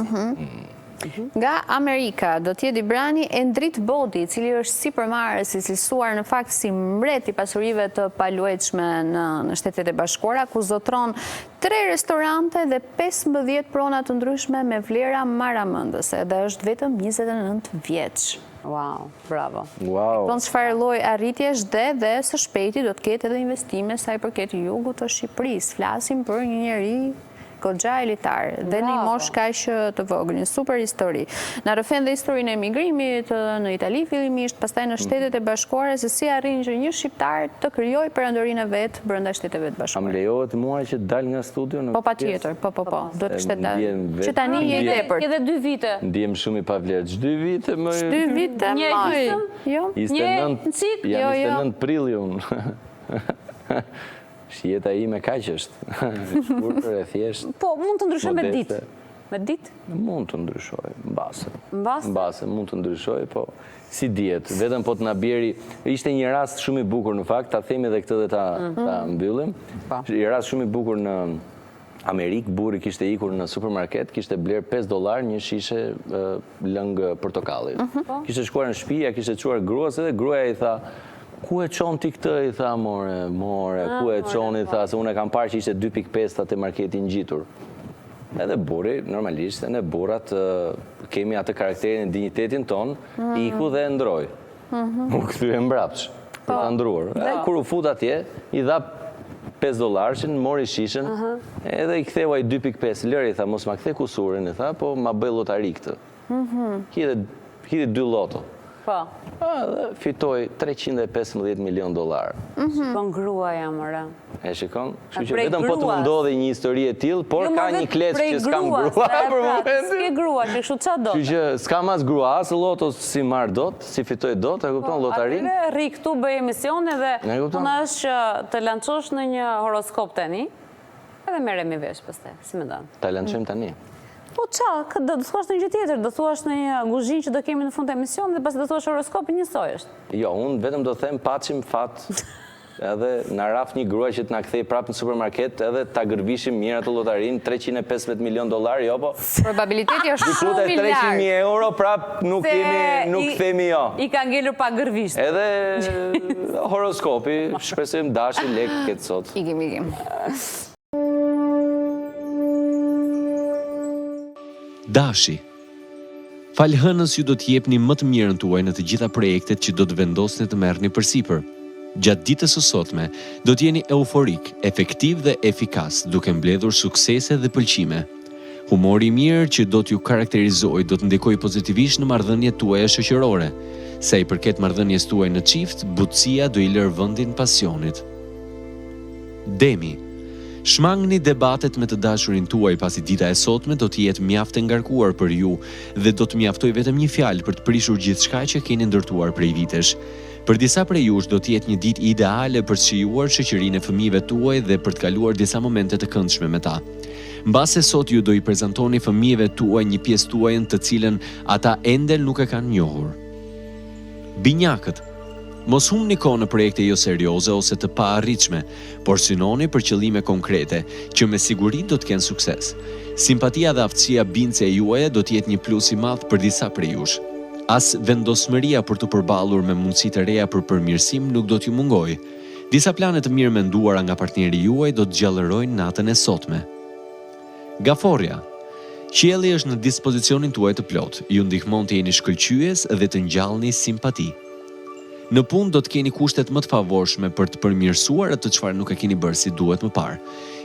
Nga Amerika do t'jedi brani Endrit Bodi, cili është si përmarrës i cilësuar në fakt si mbret i pasurive të paluajtshme në Shtetet e Bashkuara, ku zotron 3 restorante dhe 15 prona të ndryshme me vlera maramëndëse, dhe është vetëm 29 vjeç. Wow, bravo. Tonë çfarë lloj arritjesh dhe së shpejti do të ketë edhe investime sa i përket jugut të Shqipërisë. Flasim për një njeri goxha elitar dhe në një moshë kaq të vogël, një super histori. Na rrëfen dhe historinë e emigrimit në Itali fillimisht, pastaj në Shtetet e Bashkuara, se si arrin që një shqiptar të krijojë perandorinë e vet brenda Shteteve të Bashkuara. Am lejohet mua që dal nga studio në? Po patjetër, po. Do të ishte dalë. Që tani je tepër. Edhe 2 vite. Ndiem shumë i pavlerë. 2 vite më. 2 vite më. Jo. 29 prill unë. Shjeta ime kaq është. Shkurtër e thjesht. Po, mund të ndryshoj me ditë. Me ditë? Mund të ndryshoj, mbase. Mbase? Mund të ndryshoj, po si dietë. Vetëm po të na bjeri. Ishte një rast shumë i bukur në fakt, ta themi edhe këtë dhe ta mbyllim. Një rast shumë i bukur në Amerikë, burri kishte ikur në supermarket, kishte bler $5 një shishe lëng portokalli. Kishte shkuar në shtëpi, ja kishte çuar gruas edhe gruaja i tha: "Ku e çon ti këtë?" I tha: "More, ku e çon?" I tha: "Se unë e kam parë që ishte 2.5 te marketi ngjitur." Edhe burri, normalisht, ne burrat kemi atë karakterin e dinjitetin ton, iku dhe e ndroi. U kthye mbrapsht, për ta ndruar. Kur u fut atje, i dha $5, mori shishën, edhe i ktheu ai 2.5. "Lëri," i tha, "mos ma kthe kusurin," i tha, "po ma bëj llotari këtë." Hidhe 2 loto. Po. Dhe fitoi $315 milion. Po ngruaja mëra. E shikon? Kështu që vetëm po të mundodhi një histori e tillë, por ka një kles që s'kam grua për momentin. S'ke grua, që kështu ç'a do? Kështu që s'kam as grua, as loto si marr dot, si fitoj dot, e kupton llotarin. Atëre rri këtu bëj emisione dhe puna është që të lançosh në një horoskop tani, edhe merremi vesh pastaj, si mendon? Ta lançojmë tani. Po qa, do të thuash në gjë tjetër, do thuash në një guzhin që do kemi në fund të emision dhe pas do thuash horoskopin njësoj është. Jo, unë vetëm do them paçim fat, edhe na raf një grua që të na kthej prapë në supermarket edhe ta gërvishim mirë atë llotarin, $315 milion, jo po. Probabiliteti është shumë i lartë. 300.000 euro prapë nuk themi jo. I ka ngelur pa gërvisht. Edhe horoskopi, shpresojmë dashi lek këtë sot. Ikim. Dashi. Fal hënës ju do të jepni më të mirën tuaj në të gjitha projektet që do të vendosni të merrni përsipër. Gjatë ditës së sotme, do të jeni euforik, efektiv dhe efikas, duke mbledhur suksese dhe pëlqime. Humori i mirë që do t'ju karakterizojë do të ndikojë pozitivisht në marrëdhëniet tuaja shoqërore. Sa i përket marrëdhënies tuaj në çift, butësia do i lërë vendin pasionit. Demi. Shmangni debatet me të dashurin tuaj pasi dita e sotme do të jetë mjaft e ngarkuar për ju dhe do të mjaftoj vetëm një fjalë për të prishur gjithçka që keni ndërtuar prej vitesh. Për disa prej jush do të jetë një ditë ideale për të shijuar shoqërinë e fëmijëve tuaj dhe për të kaluar disa momente të këndshme me ta. Mbase sot ju do i prezantoni fëmijëve tuaj një pjesë tuajën të cilën ata ende nuk e kanë njohur. Binjakët. Mos humni kohë në projekte jo serioze ose të paarritshme, por synoni për qëllime konkrete, që me siguri do të kenë sukses. Simpatia dhe aftësia bindëse e juaja do të jetë një plus i madh për disa prej jush. As vendosmëria për të përballur me mundësi të reja për përmirësim nuk do t'ju mungojë. Disa plane të mirë menduara nga partneri juaj do të gjallërojnë natën e sotme. Gaforja. Qielli është në dispozicionin tuaj të plot, ju ndihmon të jeni shkëlqyes dhe të ngjallni simpati. Në punë do të keni kushtet më të favorshme për të përmirësuar atë çfarë nuk e keni bërë si duhet më parë.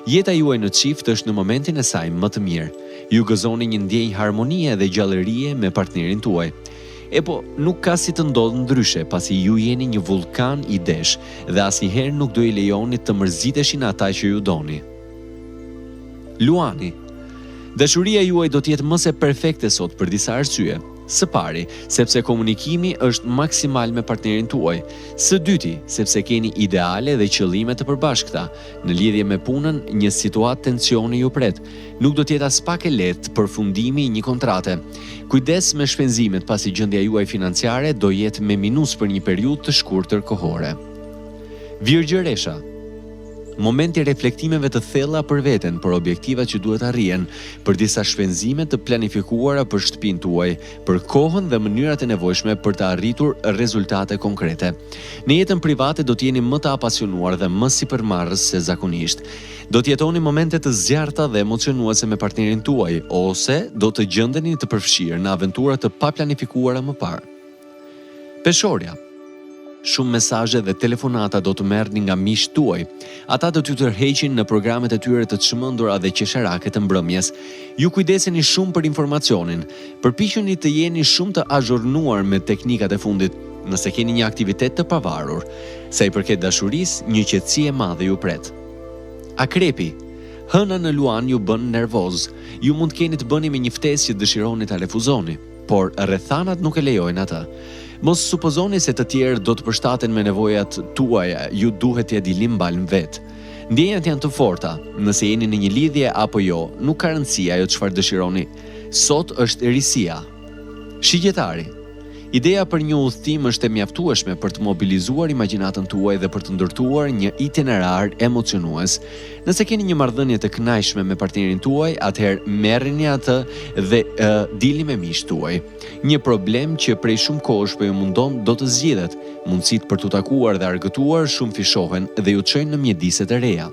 Jeta juaj në çift është në momentin e saj më të mirë. Ju gëzoni një ndjenjë harmonie dhe gjallërie me partnerin tuaj. Po, nuk ka si të ndodhë ndryshe, pasi ju jeni një vulkan i desh dhe asnjëherë nuk do i lejoni të mërziteshin ata që ju doni. Luani. Dashuria juaj do të jetë më se perfekte sot për disa arsye. Së pari, sepse komunikimi është maksimal me partnerin tuaj. Së dyti, sepse keni ideale dhe qëllime të përbashkëta. Në lidhje me punën, një situatë tensioni ju pret. Nuk do të jetë as pak e lehtë përfundimi i një kontrate. Kujdes me shpenzimet pasi gjendja juaj financiare do jetë me minus për një periudhë të shkurtër kohore. Virgjëresha. Momenti reflektimeve të thella për veten, për objektivat që duhet arrihen, për disa shpenzime të planifikuara për shtëpinë tuaj, për kohën dhe mënyrat e nevojshme për të arritur rezultate konkrete. Në jetën private do të jeni më të apasionuar dhe më sipërmarrës se zakonisht. Do të jetoni momente të zjarrta dhe emocionuese me partnerin tuaj, ose do të gjendeni të përfshirë në aventura të paplanifikuara më parë. Peshorja. Shumë mesazhe dhe telefonata do të merrni nga miqtë tuaj. Ata do t'ju tërheqin në programet e tyre të çmendura dhe qesharake të mbrëmjes. Ju kujdeseni shumë për informacionin. Përpiquni të jeni shumë të azhurnuar me teknikat e fundit, nëse keni një aktivitet të pavarur. Sa i përket dashurisë, një qetësi e madhe ju pret. Akrepi. Hëna në luan ju bën nervoz. Ju mund të keni të bëni me një ftesë që dëshironi ta refuzoni, por rrethanat nuk e lejojnë atë. Mos supozoni se të tjerë do të përshtaten me nevojat tuaja, ju duhet t'ja dilni mbal në vetë. Ndjenjat janë të forta, nëse jeni në një lidhje apo jo, nuk ka rëndësi ajo çfarë dëshironi. Sot është risia. Shigjetari. Ideja për një udhëtim është e mjaftueshme për të mobilizuar imagjinatën tuaj dhe për të ndërtuar një itinerar emocionues. Nëse keni një marrëdhënie të kënaqshme me partnerin tuaj, atëherë merrni atë dhe dilni me miqtë tuaj. Një problem që prej shumë kohësh po ju mundon do të zgjidhet. Mundësitë për t'u takuar dhe argëtuar shumë fishohen dhe ju çojnë në mjediset e reja.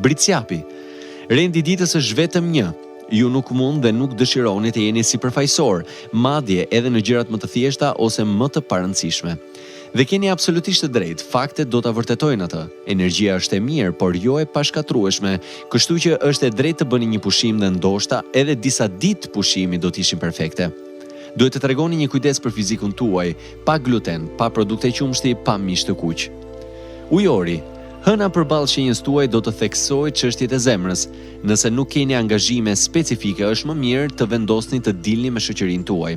Britsjapi. Rendi i ditës është vetëm një. Ju nuk mund dhe nuk dëshironi të jeni sipërfaqësor, madje edhe në gjërat më të thjeshta ose më të parëndësishme. Dhe keni absolutisht të drejtë, faktet do ta vërtetojnë atë. Energjia është e mirë, por jo e pashkatrueshme, kështu që është e drejtë të bëni një pushim dhe ndoshta edhe disa ditë pushimi do të ishin perfekte. Duhet të tregoni një kujdes për fizikun tuaj, pa gluten, pa produkte qumshti, pa mish të kuq. Ujori. Hëna përballë shenjës tuaj do të theksojë çështjet e zemrës. Nëse nuk keni angazhime specifike, është më mirë të vendosni të dilni me shoqërinë tuaj.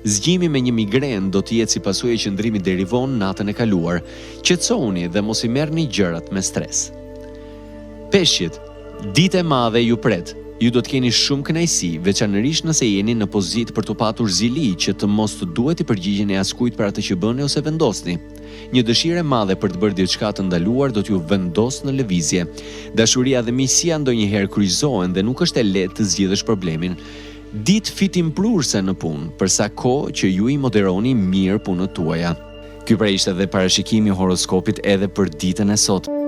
Zgjimi me një migren do të jetë si pasojë e qëndrimit deri vonë natën e kaluar. Qetësoni dhe mos i merrni gjërat me stres. Peshqit, ditë e madhe ju pret. Ju do të keni shumë kënaqësi, veçanërisht nëse jeni në pozitë për të patur zili që të mos të duhet i përgjigjeni askujt për atë që bëni ose vendosni. Një dëshirë e madhe për të bërë diçka të ndaluar do t'ju vendos në lëvizje. Dashuria dhe miqësia ndonjëherë kryqëzohen dhe nuk është e lehtë të zgjidhësh problemin. Ditë fitimprurse në punë, për sa kohë që ju i moderoni mirë punët tuaja. Ky pra ishte edhe parashikimi i horoskopit edhe për ditën e sotme.